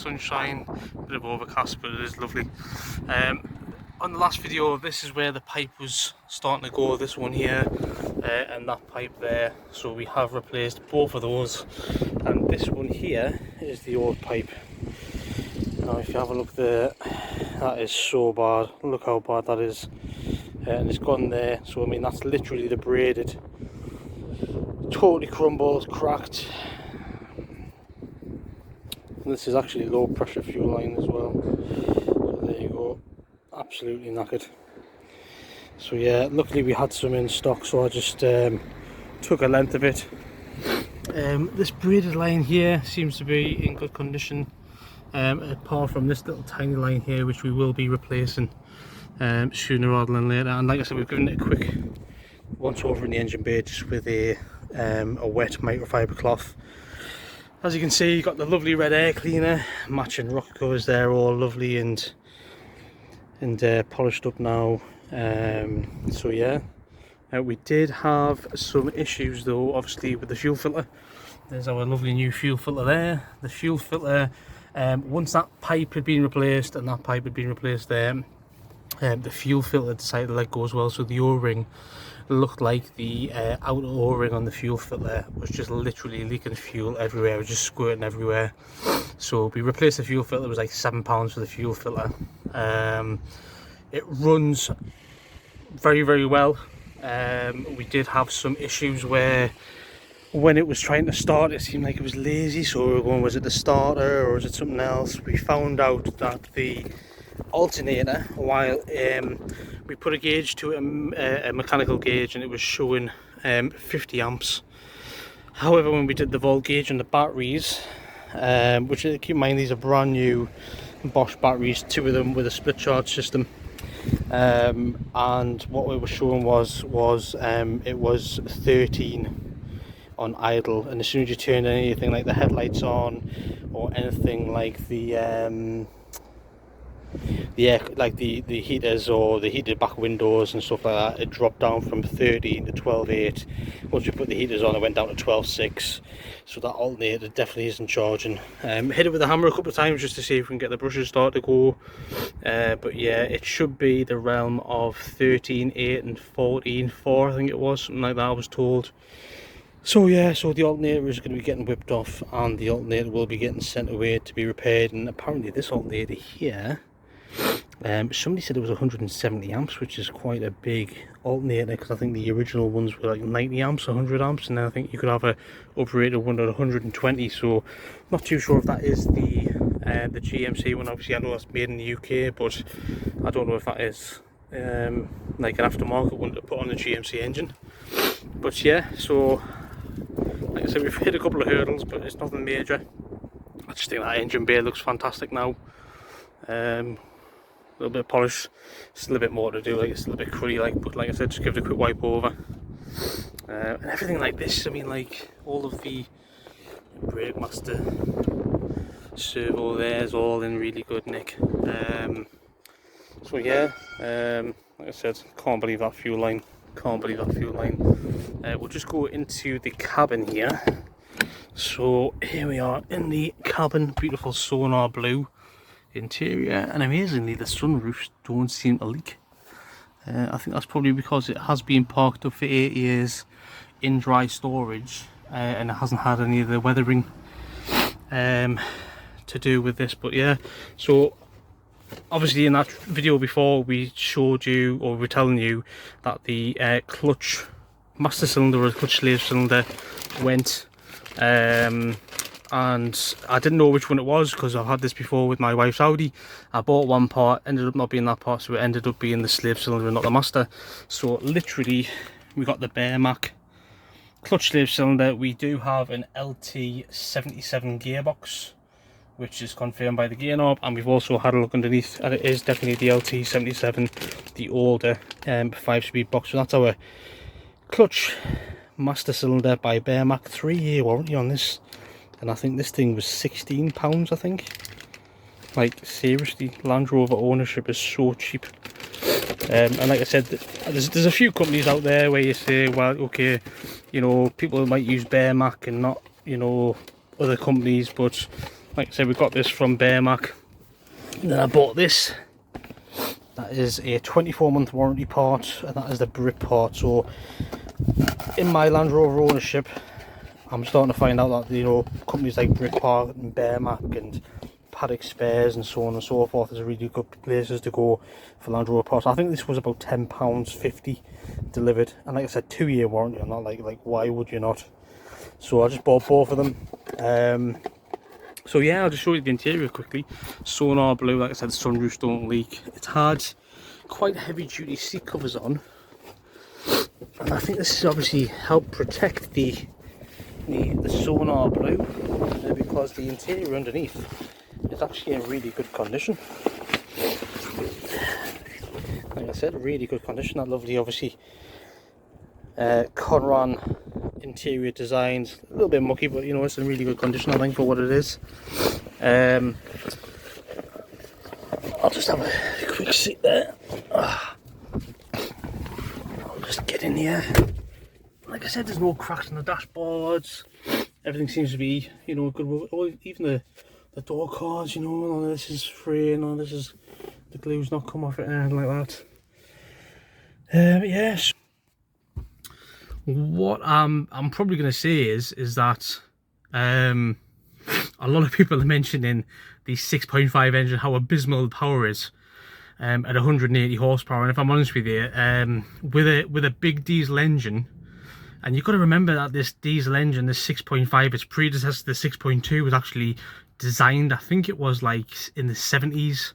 sunshine, bit of overcast, but it is lovely. On the last video, this is where the pipe was starting to go, this one here and that pipe there, so we have replaced both of those, and this one here is the old pipe. Now if you have a look there, that is so bad, look how bad that is, and it's gone there. So I mean, that's literally the braided, totally crumbled, cracked. And this is actually low pressure fuel line as well, so there you go, absolutely knackered. So yeah, luckily we had some in stock, so I just took a length of it. This braided line here seems to be in good condition, apart from this little tiny line here, which we will be replacing sooner rather than later. And like I said, we've given it a quick once over in the engine bay just with a wet microfiber cloth. As you can see, you've got the lovely red air cleaner, matching rocker covers there, all lovely and polished up now. So yeah, we did have some issues though, obviously with the fuel filter. There's our lovely new fuel filter there. The fuel filter, once that pipe had been replaced and that pipe had been replaced there, the fuel filter decided to let go as well, so the O-ring looked like the outer O-ring on the fuel filter was just literally leaking fuel everywhere, it was just squirting everywhere. So we replaced the fuel filter. It was like £7 for the fuel filter. It runs very well. We did have some issues where when it was trying to start, it seemed like it was lazy, so we were going, was it the starter or was it something else? We found out that the alternator, while we put a gauge to it, a mechanical gauge, and it was showing 50 amps. However, when we did the volt gauge on the batteries, which keep in mind these are brand new Bosch batteries, 2 of them with a split charge system, and what we were showing was it was 13 on idle, and as soon as you turn anything like the headlights on or anything like the heaters or the heated back windows and stuff like that, it dropped down from 13 to 12.8. Once we put the heaters on, it went down to 12.6. So that alternator definitely isn't charging. Hit it with a hammer a couple of times just to see if we can get the brushes start to go, but yeah, it should be the realm of 13.8 and 14.4, I think it was, something like that I was told. So yeah, so the alternator is going to be getting whipped off, and the alternator will be getting sent away to be repaired. And apparently this alternator here, somebody said it was 170 amps, which is quite a big alternator, because I think the original ones were like 90 amps, 100 amps, and then I think you could have a uprated one at 120. So not too sure if that is the GMC one. Obviously I know that's made in the UK, but I don't know if that is like an aftermarket one to put on the GMC engine. But yeah, so like I said, we've hit a couple of hurdles, but it's nothing major. I just think that engine bay looks fantastic now. A little bit of polish, still a bit more to do, like it's still a bit cruddy, like, but like I said, just give it a quick wipe over. And everything like this, I mean, like all of the brake master servo there is all in really good nick. So yeah, like I said, can't believe that fuel line. We'll just go into the cabin here. So here we are in the cabin, beautiful sonar blue interior, and amazingly the sunroofs don't seem to leak. I think that's probably because it has been parked up for 8 years in dry storage, and it hasn't had any of the weathering to do with this. But yeah, so obviously in that video before, we showed you, or we were telling you, that the clutch master cylinder or clutch slave cylinder went, and I didn't know which one it was because I've had this before with my wife's Audi. I bought one part, ended up not being that part, so it ended up being the slave cylinder and not the master. So literally we got the bare Mac clutch slave cylinder. We do have an LT77 gearbox, which is confirmed by the gear knob, and we've also had a look underneath, and it is definitely the LT77, the older 5-speed box. So that's our clutch master cylinder by Bearmac. 3-year warranty on this, and I think this thing was £16, I think. Like seriously, Land Rover ownership is so cheap. And like I said, there's a few companies out there where you say, well, okay, you know, people might use Bearmac and not, you know, other companies, but Like I said, we got this from Bearmac, and then I bought this. That is a 24-month warranty part, and that is the Brit part. So in my Land Rover ownership, I'm starting to find out that, you know, companies like Brit Part and Bearmac and Paddock Spares and so on and so forth is really good places to go for Land Rover parts. I think this was about £10.50 delivered, and like I said, 2-year warranty on that. Like why would you not? So I just bought both of them. So yeah, I'll just show you the interior quickly. Sonar blue, like I said, the sunroofs don't leak. It's had quite heavy duty seat covers on, and I think this has obviously helped protect the sonar blue, because the interior underneath is actually in really good condition. Like I said, really good condition. That lovely, obviously, Conran interior designs, a little bit mucky, but you know, it's in really good condition, I think, for what it is. I'll just have a quick seat there. I'll just get in here. Like I said, there's no cracks in the dashboards. Everything seems to be, you know, good. Even the door cards, you know, none of this is free, none of this is, the glue's not come off it, anything like that. Yes. What I'm probably going to say is that a lot of people are mentioning the 6.5 engine, how abysmal the power is at 180 horsepower. And if I'm honest with you, with a big diesel engine, and you've got to remember that this diesel engine, this 6.5, its predecessor, the 6.2, was actually designed, I think it was like in the 70s.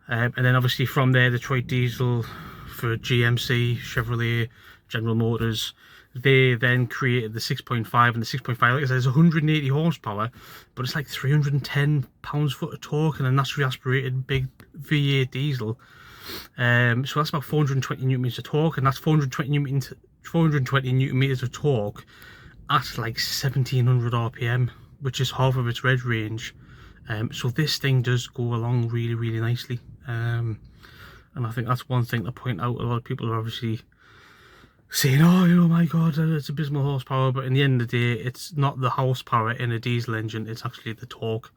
And then obviously from there, Detroit Diesel for GMC, Chevrolet, General Motors, they then created the 6.5, and the 6.5, like I said, is 180 horsepower, but it's like 310 pounds-foot of torque, and a naturally aspirated big V8 diesel. So that's about 420 newton meters of torque, and that's 420 newton meters of torque at like 1700 RPM, which is half of its reg range. So this thing does go along really, really nicely. And I think that's one thing to point out. A lot of people are obviously saying, oh, you know, my god, it's abysmal horsepower, but in the end of the day, it's not the horsepower in a diesel engine, it's actually the torque.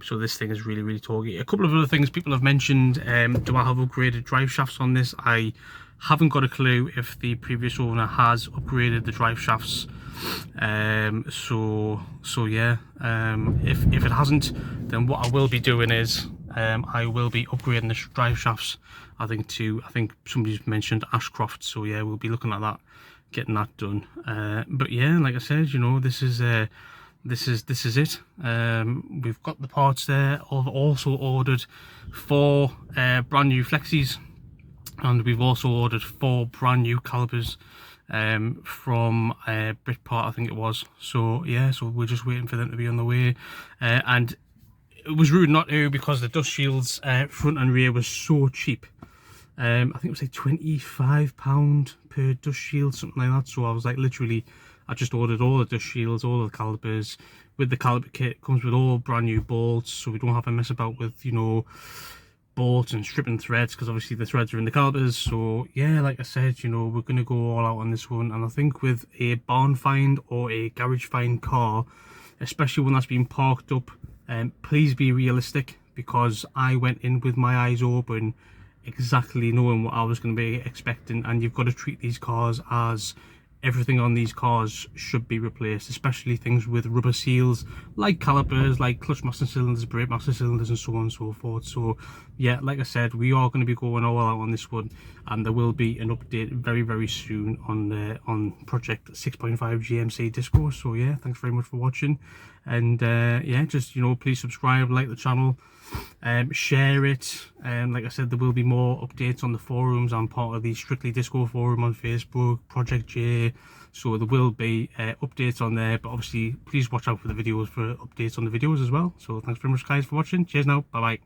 So this thing is really, really torquey. A couple of other things people have mentioned. Do I have upgraded drive shafts on this? I haven't got a clue if the previous owner has upgraded the drive shafts. So yeah, if it hasn't, then what I will be doing is I will be upgrading the drive shafts. I think somebody's mentioned Ashcroft, so yeah, we'll be looking at that, getting that done. But yeah, like I said, you know, this is it. We've got the parts there. I've also ordered 4 brand new flexies, and we've also ordered 4 brand new calipers from Brit Part, I think it was. So yeah, so we're just waiting for them to be on the way. And it was rude not to, because the dust shields front and rear was so cheap. I think it was like £25 per dust shield, something like that. So I was like, literally, I just ordered all the dust shields, all the calipers. With the caliper kit, it comes with all brand new bolts, so we don't have to mess about with, you know, bolts and stripping threads, because obviously the threads are in the calipers. So yeah, like I said, you know, we're going to go all out on this one. And I think with a barn find or a garage find car, especially one that's been parked up, please be realistic, because I went in with my eyes open, exactly knowing what I was going to be expecting. And you've got to treat these cars as everything on these cars should be replaced, especially things with rubber seals like calipers, like clutch master cylinders, brake master cylinders, and so on and so forth. So yeah, like I said, we are going to be going all out on this one, and there will be an update very, very soon on project 6.5 GMC Disco. So yeah, thanks very much for watching, and yeah, just, you know, please subscribe, like the channel, share it. Like I said, there will be more updates on the forums. I'm part of the Strictly Disco forum on Facebook, Project J, so there will be updates on there. But obviously, please watch out for the videos for updates on the videos as well. So thanks very much, guys, for watching. Cheers now, bye bye.